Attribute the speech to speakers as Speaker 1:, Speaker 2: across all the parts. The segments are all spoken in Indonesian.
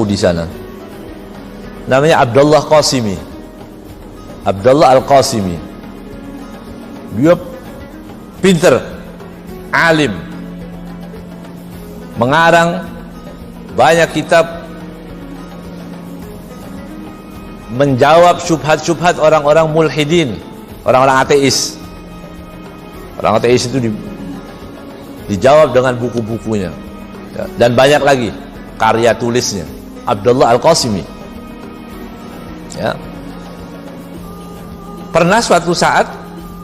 Speaker 1: di sana. Namanya Abdullah Qasimi. Abdullah Al-Qasimi. Dia pinter, alim, mengarang banyak kitab menjawab syubhat-syubhat orang-orang mulhidin, orang-orang ateis. Orang ateis itu dijawab dengan buku-bukunya, ya, dan banyak lagi karya tulisnya. Abdullah Al-Qasimi, ya. Pernah suatu saat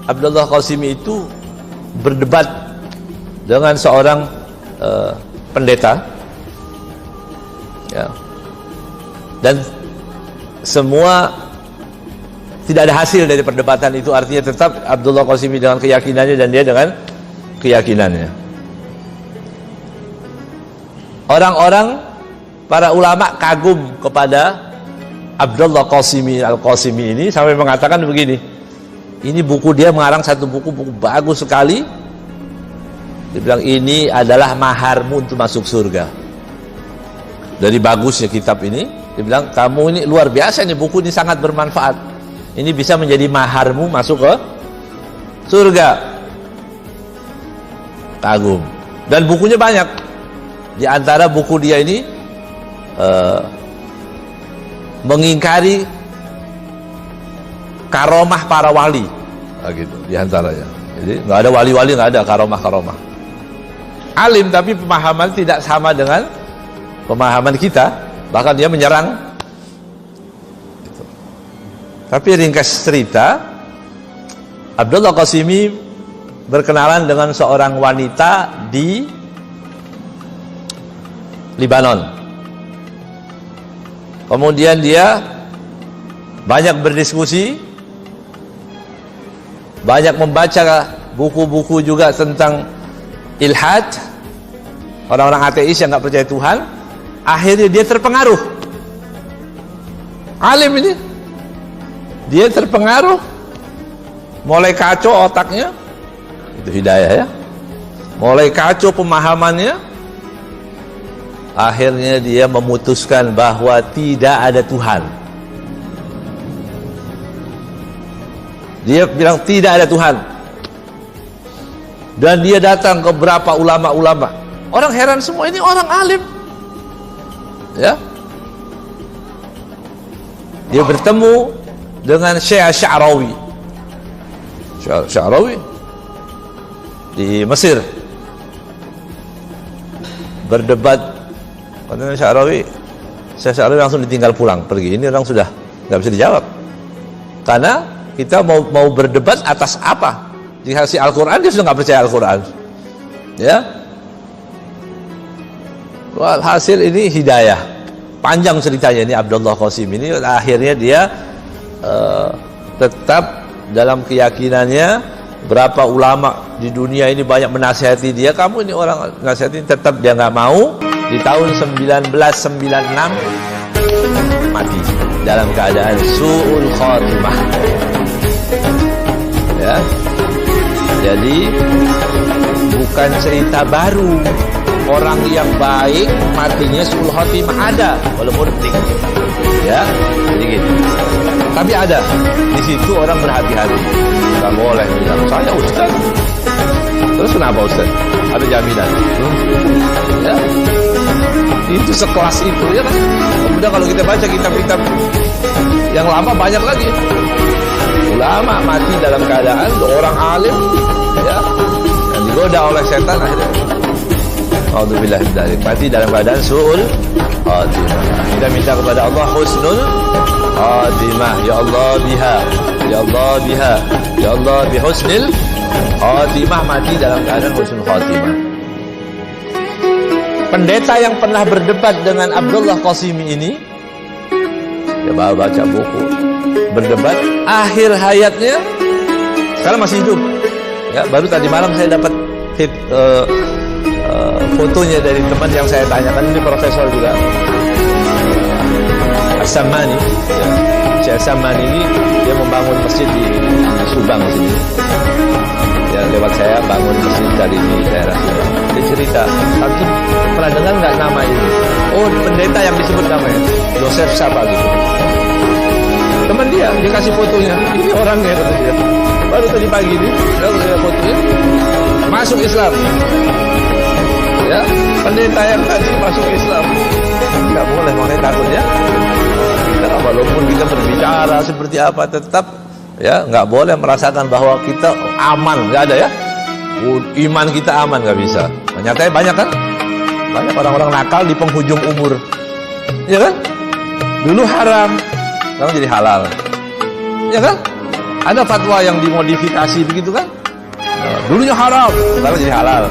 Speaker 1: Abdullah Qasimi itu berdebat dengan seorang pendeta, ya, dan semua tidak ada hasil dari perdebatan itu. Artinya tetap Abdullah Qasimi dengan keyakinannya dan dia dengan keyakinannya. Orang-orang, para ulama kagum kepada Abdullah Qasimi Al-Qasimi ini sampai mengatakan begini, ini buku dia mengarang satu buku bagus sekali. Dia bilang ini adalah maharmu untuk masuk surga. Dari bagusnya kitab ini, dia bilang kamu ini luar biasa, ini buku ini sangat bermanfaat. Ini bisa menjadi maharmu masuk ke surga. Kagum. Dan bukunya banyak. Di antara buku dia ini mengingkari karomah para wali, gitu, di antaranya. Jadi nggak ada wali-wali, nggak ada karomah-karomah. Alim tapi pemahaman tidak sama dengan pemahaman kita, bahkan dia menyerang. Gitu. Tapi ringkas cerita, Abdullah Qasimi berkenalan dengan seorang wanita di Libanon. Kemudian dia banyak berdiskusi, banyak membaca buku-buku juga tentang ilhad, orang-orang ateis yang nggak percaya Tuhan. Akhirnya dia terpengaruh. Alim ini, dia terpengaruh, mulai kacau otaknya, itu hidayah ya. Mulai kacau pemahamannya. Akhirnya dia memutuskan bahwa tidak ada Tuhan. Dia bilang tidak ada Tuhan. Dan dia datang ke beberapa ulama-ulama. Orang heran semua, ini orang alim. Ya. Dia bertemu dengan Syekh Sya'rawi. Sya'rawi di Mesir. Berdebat. Katanya Syekh Sya'rawi langsung ditinggal pulang, pergi. Ini orang sudah nggak bisa dijawab. Karena kita mau berdebat atas apa? Dikasih Al-Quran, dia sudah nggak percaya Al-Quran. Ya. Hasil ini hidayah. Panjang ceritanya ini Abdullah Qasimi ini. Akhirnya dia tetap dalam keyakinannya. Berapa ulama di dunia ini banyak menasihati dia, kamu ini orang menasihati, tetap dia nggak mau. Di tahun 1996 mati dalam keadaan su'ul khatimah. Ya. Jadi bukan cerita baru. Orang yang baik matinya su'ul khatimah ada, walaupun detik. Ya, jadi gitu. Tapi ada. Di situ orang berhati-hati. Enggak boleh bilang saya Ustaz. Terus kenapa Ustaz? Ada jaminan. Ya. Itu sekelas itu ya kan. Kemudian kalau kita baca kitab-kitab yang lama banyak lagi. Ulama mati dalam keadaan orang alim ya, dan digoda oleh setan akhirnya. Alhamdulillah mati dalam keadaan su'ul khatimah. Kita minta kepada Allah husnul khatimah. Ya Allah biha, ya Allah biha, ya Allah bihusnil khatimah, mati dalam keadaan husnul khatimah. Pendeta yang pernah berdebat dengan Abdullah Qasimi ini, dia baca buku, berdebat, akhir hayatnya sekarang masih hidup. Ya, baru tadi malam saya dapat fotonya dari teman yang saya tanyakan, ini profesor juga, As-Sammani. Ya, Syekh As-Sammani ini dia membangun masjid di Subang sini. Ya, lewat saya bangun masjid di daerah sini. Dia cerita, antum pernah dengar nggak nama ini? Oh, pendeta yang disebut namanya Joseph siapa gitu. Teman dia kasih fotonya, ini orangnya kata dia. Baru tadi pagi nih, dia fotonya masuk Islam. Ya, pendeta yang tadi masuk Islam. Nggak boleh, makanya takut ya. Kita walaupun kita berbicara seperti apa, tetap ya nggak boleh merasakan bahwa kita aman, nggak ada ya. Iman kita aman, nggak bisa. Nyatanya banyak kan? Banyak orang-orang nakal di penghujung umur, ya kan? Dulu haram, sekarang jadi halal, ya kan? Ada fatwa yang dimodifikasi begitu kan? Dulunya haram, sekarang jadi halal.